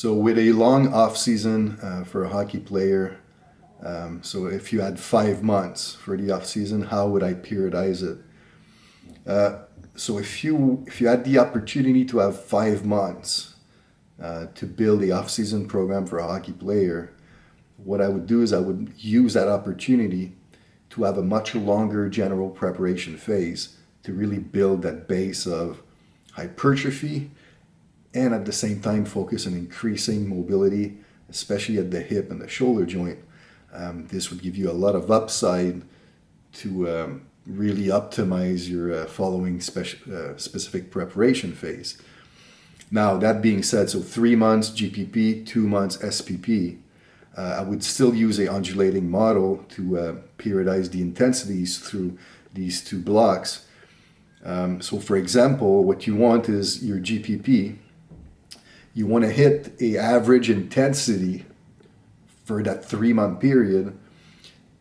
So with a long off season for a hockey player, so if you had 5 months for the off season, how would I periodize it? So if you had the opportunity to have 5 months to build the off season program for a hockey player, what I would do is I would use that opportunity to have a much longer general preparation phase to really build that base of hypertrophy, and at the same time focus on increasing mobility, especially at the hip and the shoulder joint. This would give you a lot of upside to really optimize your following specific preparation phase. Now, that being said, so 3 months GPP, 2 months SPP, I would still use a undulating model to periodize the intensities through these 2 blocks. So for example, what you want is your GPP, you want to hit a average intensity for that 3-month period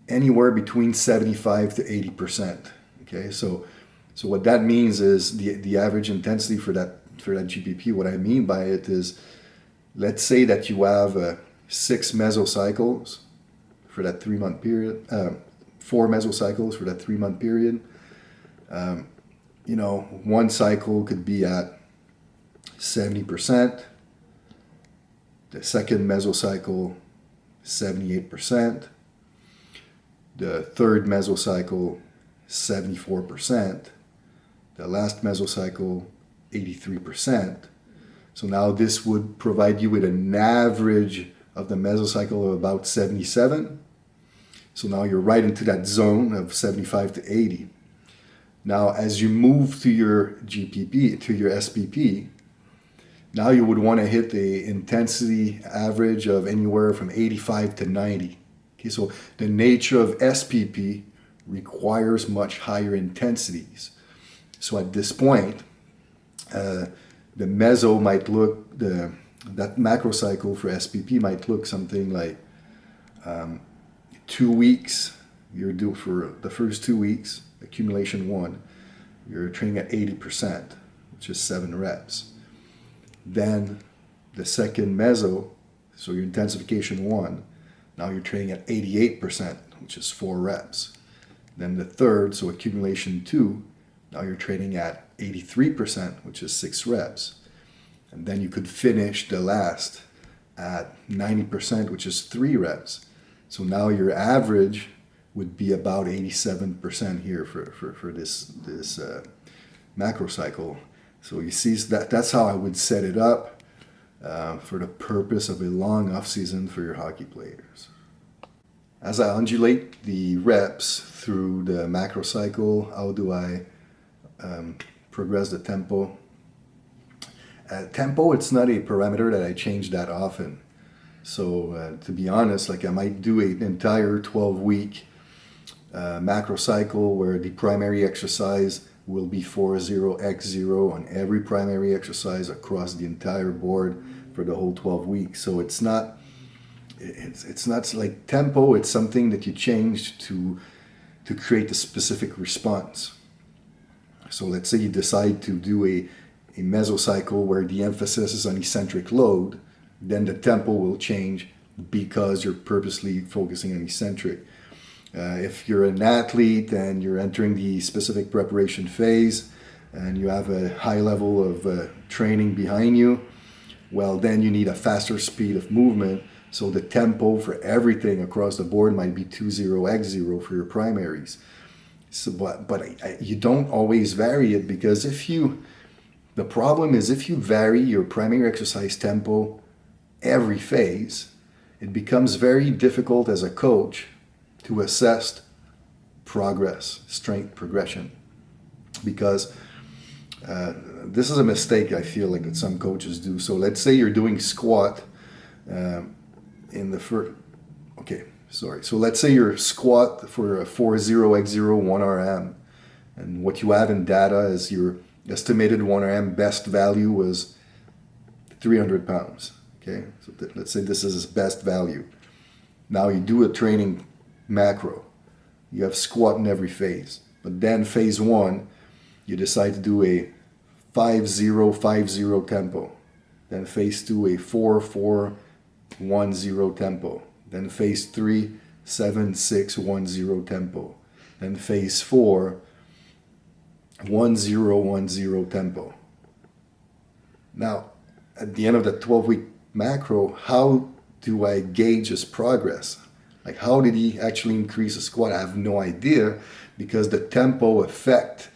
anywhere between 75 to 80%. Okay, so what that means is the average intensity for that GPP. What I mean by it is, let's say that you have 6 mesocycles for that 3-month period, 4 mesocycles for that 3-month period. One cycle could be at 70%. The second mesocycle, 78%. The third mesocycle, 74%. The last mesocycle, 83%. So now this would provide you with an average of the mesocycle of about 77. So now you're right into that zone of 75 to 80. Now, as you move to your GPP, to your SPP, now you would want to hit the intensity average of anywhere from 85 to 90. Okay, so the nature of SPP requires much higher intensities. So at this point, the meso might look, that macrocycle for SPP might look something like 2 weeks. You're due for the first 2 weeks, accumulation 1, you're training at 80%, which is 7 reps. Then the second meso, so your intensification 1, now you're training at 88%, which is 4 reps. Then the third, so accumulation 2, now you're training at 83%, which is 6 reps. And then you could finish the last at 90%, which is 3 reps. So now your average would be about 87% here for this macrocycle. So you see, that's how I would set it up for the purpose of a long off season for your hockey players. As I undulate the reps through the macrocycle, how do I progress the tempo? Tempo, it's not a parameter that I change that often. So to be honest, like I might do an entire 12-week macrocycle where the primary exercise will be 4-0-x-0 on every primary exercise across the entire board for the whole 12 weeks. So it's not like tempo, it's something that you change to create a specific response. So let's say you decide to do a mesocycle where the emphasis is on eccentric load, then the tempo will change because you're purposely focusing on eccentric. If you're an athlete and you're entering the specific preparation phase and you have a high level of training behind you, well, then you need a faster speed of movement. So the tempo for everything across the board might be 2-0-x-0 for your primaries. So, but you don't always vary it, because the problem is if you vary your primary exercise tempo every phase, it becomes very difficult as a coach to assess progress, strength progression, because this is a mistake I feel like that some coaches do. So let's say you're doing squat in the first, so let's say your squat for a 4-0-x-0 1RM, and what you have in data is your estimated 1RM best value was 300 pounds. Okay, so let's say this is his best value. Now you do a training macro. You have squat in every phase. But then phase 1, you decide to do a 5-0-5-0 tempo. then phase 2 a 4-4-1-0 tempo, then phase 3 7-6-1-0 tempo, then phase 4 1-0-1-0 tempo. Now, at the end of the 12-week macro, how do I gauge his progress? Like, how did he actually increase his squat? I have no idea, because the tempo affect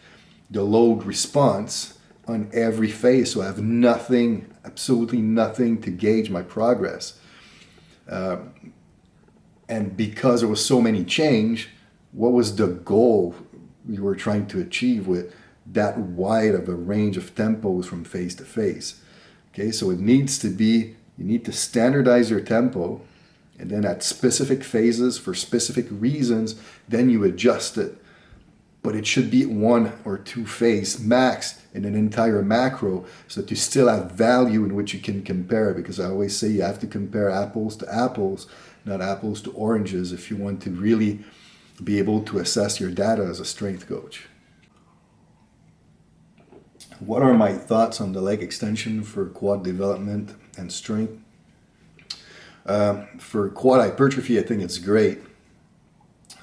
the load response on every phase. So I have nothing, absolutely nothing to gauge my progress. And because there was so many change, what was the goal we were trying to achieve with that wide of a range of tempos from phase to phase? Okay, so it needs to be, you need to standardize your tempo, and then at specific phases for specific reasons, then you adjust it. But it should be 1 or 2 phase max in an entire macro, so that you still have value in which you can compare. Because I always say you have to compare apples to apples, not apples to oranges, if you want to really be able to assess your data as a strength coach. What are my thoughts on the leg extension for quad development and strength? For quad hypertrophy, I think it's great.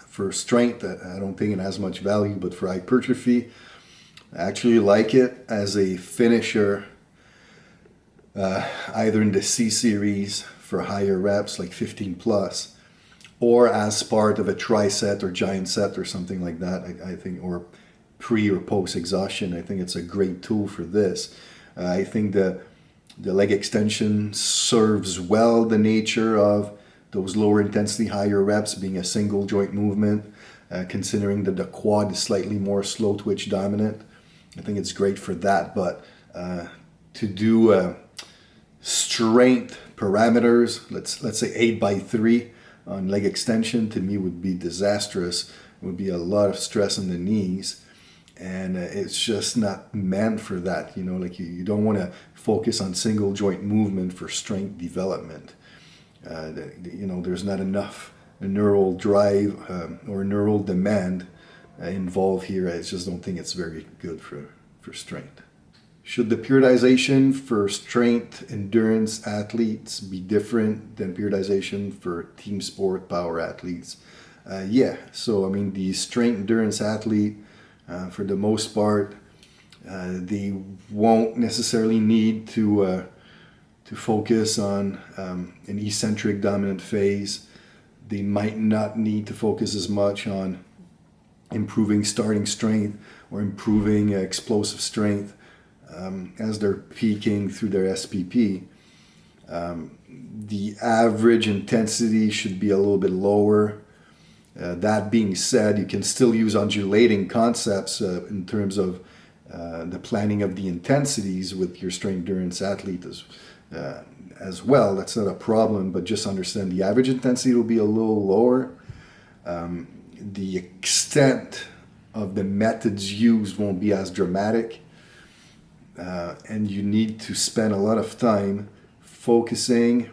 For strength, I don't think it has much value, but for hypertrophy, I actually like it as a finisher, either in the C series for higher reps, like 15 plus, or as part of a tri-set or giant set or something like that, I think, or pre or post exhaustion. I think it's a great tool for this. I think the leg extension serves well the nature of those lower intensity, higher reps being a single joint movement, considering that the quad is slightly more slow twitch dominant. I think it's great for that, but to do strength parameters, let's say 8x3 on leg extension, to me would be disastrous. It would be a lot of stress on the knees, and it's just not meant for that. You know, like you don't want to focus on single joint movement for strength development. You know, there's not enough neural drive or neural demand involved here. I just don't think it's very good for strength. Should the periodization for strength endurance athletes be different than periodization for team sport power athletes? Yeah. So I mean, the strength endurance athlete, for the most part, they won't necessarily need to focus on an eccentric dominant phase. They might not need to focus as much on improving starting strength or improving explosive strength as they're peaking through their SPP. The average intensity should be a little bit lower. That being said, you can still use undulating concepts in terms of the planning of the intensities with your strength endurance athlete as well. That's not a problem, but just understand the average intensity will be a little lower. The extent of the methods used won't be as dramatic, and you need to spend a lot of time focusing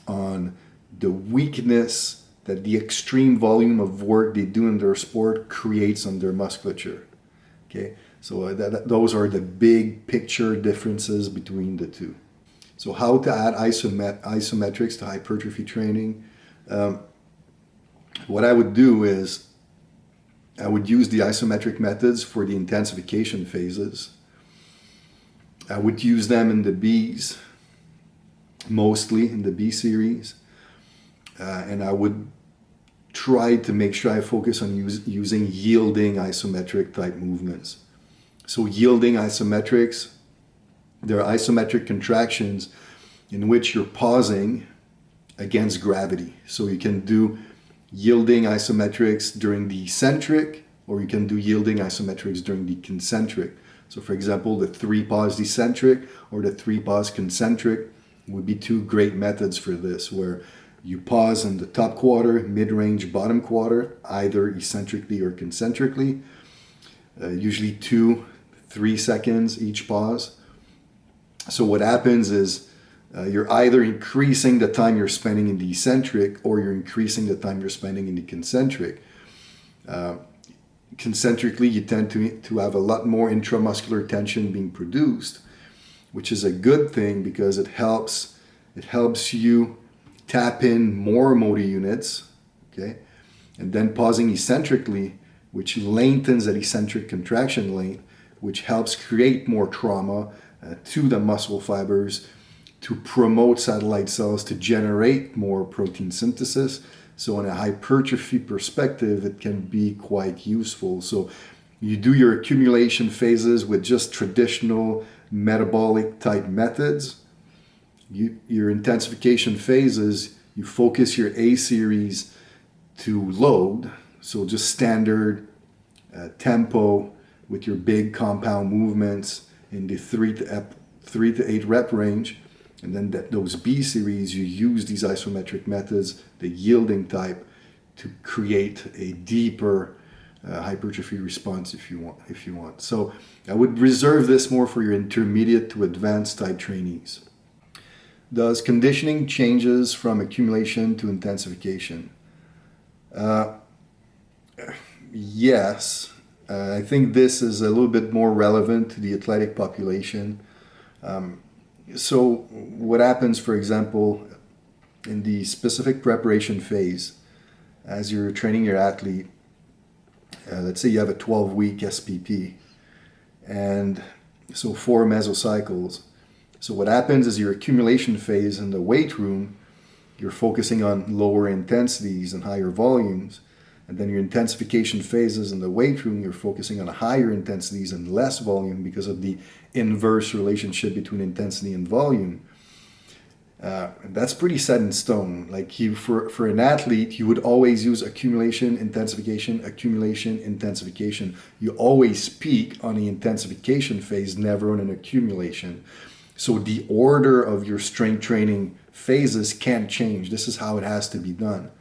on the weakness that the extreme volume of work they do in their sport creates on their musculature. Okay, so those are the big picture differences between the two. So how to add isometrics to hypertrophy training? What I would do is I would use the isometric methods for the intensification phases. I would use them in the Bs, mostly in the B series, and I would try to make sure I focus on using yielding isometric type movements. So yielding isometrics, there are isometric contractions in which you're pausing against gravity. So you can do yielding isometrics during the eccentric, or you can do yielding isometrics during the concentric. So for example, the 3-pause eccentric or the 3-pause concentric would be two great methods for this, where you pause in the top quarter, mid-range, bottom quarter, either eccentrically or concentrically, usually 2-3 seconds each pause. So what happens is you're either increasing the time you're spending in the eccentric, or you're increasing the time you're spending in the concentric. Concentrically, you tend to have a lot more intramuscular tension being produced, which is a good thing because it helps you tap in more motor units, okay? And then pausing eccentrically, which lengthens that eccentric contraction length, which helps create more trauma to the muscle fibers, to promote satellite cells to generate more protein synthesis. So in a hypertrophy perspective, it can be quite useful. So you do your accumulation phases with just traditional metabolic type methods. Your intensification phases, you focus your A series to load, so just standard tempo with your big compound movements in the 3 to 8 rep range. And then those B series, you use these isometric methods, the yielding type, to create a deeper hypertrophy response if you want. So I would reserve this more for your intermediate to advanced type trainees. Does conditioning changes from accumulation to intensification? Yes. I think this is a little bit more relevant to the athletic population. So what happens, for example, in the specific preparation phase, as you're training your athlete, let's say you have a 12-week SPP, and so 4 mesocycles. So what happens is your accumulation phase in the weight room, you're focusing on lower intensities and higher volumes. And then your intensification phases in the weight room, you're focusing on higher intensities and less volume because of the inverse relationship between intensity and volume. That's pretty set in stone. Like for an athlete, you would always use accumulation, intensification, accumulation, intensification. You always peak on the intensification phase, never on an accumulation. So the order of your strength training phases can't change. This is how it has to be done.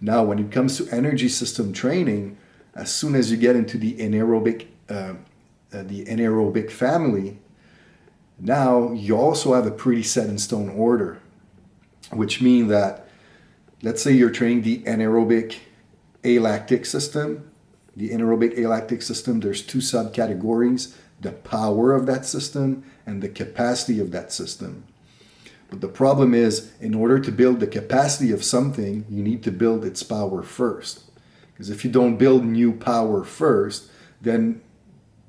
Now, when it comes to energy system training, as soon as you get into the anaerobic family, now you also have a pretty set in stone order, which means that, let's say you're training the anaerobic alactic system. The anaerobic alactic system, there's 2 subcategories: the power of that system and the capacity of that system. But the problem is, in order to build the capacity of something, you need to build its power first. Because if you don't build new power first, then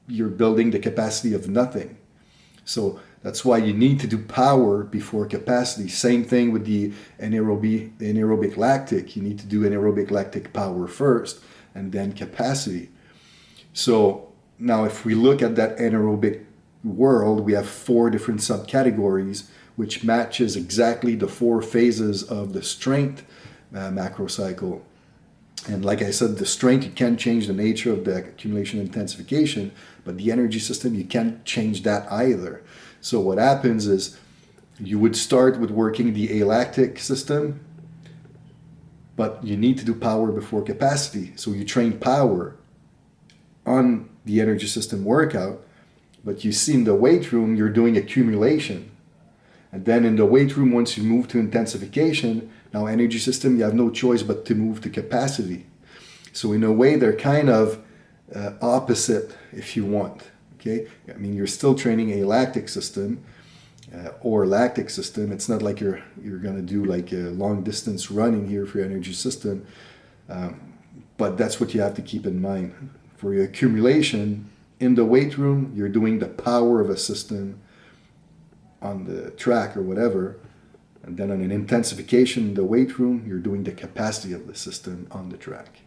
you're building the capacity of nothing. So that's why you need to do power before capacity. Same thing with the anaerobic lactic. You need to do anaerobic lactic power first and then capacity. So now if we look at that anaerobic world, we have 4 different subcategories, which matches exactly the 4 phases of the strength macrocycle. And like I said, the strength, you can't change the nature of the accumulation intensification, but the energy system, you can't change that either. So what happens is you would start with working the alactic system, but you need to do power before capacity. So you train power on the energy system workout, but you see in the weight room, you're doing accumulation. And then in the weight room, once you move to intensification, now energy system, you have no choice but to move to capacity. So in a way, they're kind of opposite, if you want. Okay, I mean, you're still training a lactic system or lactic system. It's not like you're going to do like a long distance running here for your energy system. But that's what you have to keep in mind. For your accumulation, in the weight room, you're doing the power of a system on the track or whatever, and then on an intensification in the weight room, you're doing the capacity of the system on the track.